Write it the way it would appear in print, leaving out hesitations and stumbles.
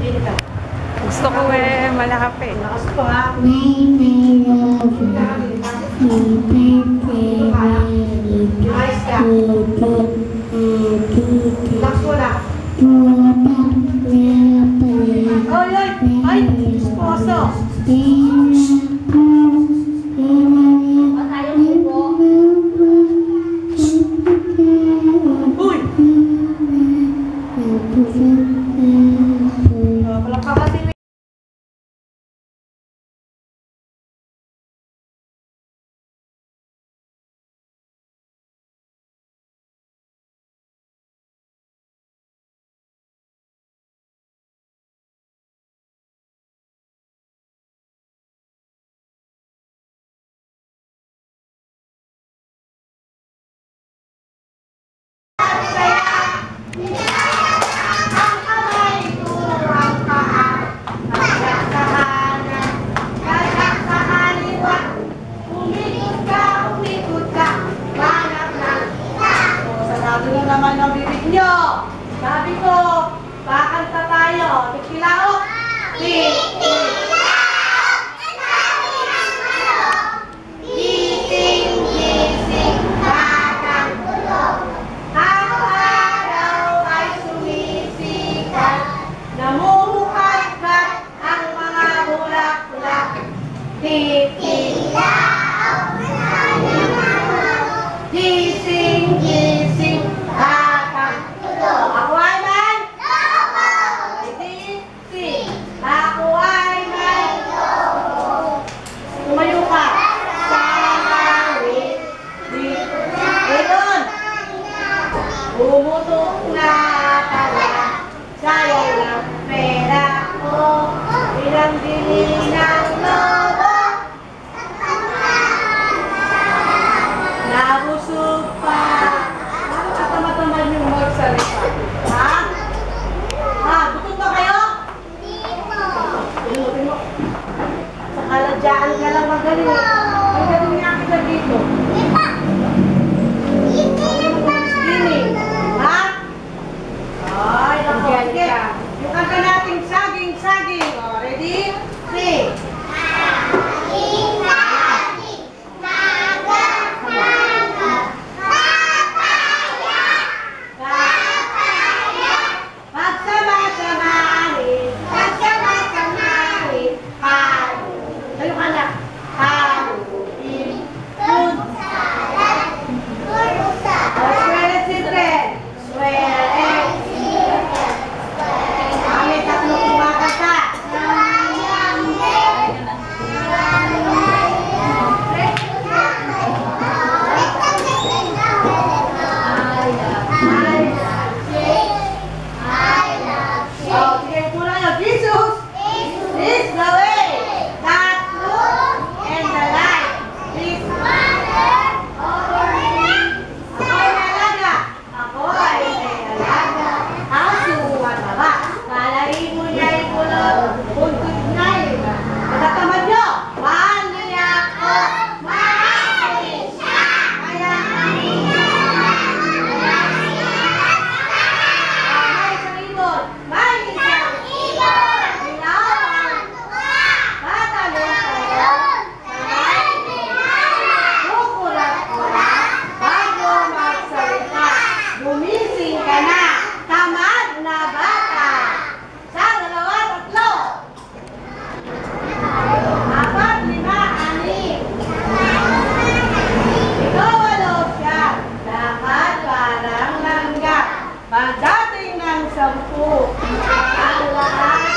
Gusto ko malakap eh. Lakas pa ha. Ayos ka. Lakas mo na. Ay, esposo. Uy! Palakpakan din. Naman ang bibig nyo. Sabi ko, kakanta tayo. Tikilaok. Tikilaok. Sabi ng manok. Gising, gising, batang tulog. Ang araw ay sumisikat. Namumuhay-kat ang mga bulak-bulak. Tikilaok. Sabi ng manok. Gising, gising, ako ay man? Lobo! Hindi. Ako ay man? Lobo! Tumayo ka. Sangawit. Ganon. Umutok na pala. Sayang ng pera ko. Ilang bili ng lobo. Nabusog pa. Tama-tama yung magsalita. Ha? Ha? Bukod ba kayo? Inutin mo. Sa kaladyaan ka lang magaling. Ang galing niya kita dito. Gini. Ha? Ay, ako. Okay. Yung kanta natin, saging, saging. O, ready? Three. Pagdating ng 10, ang lahat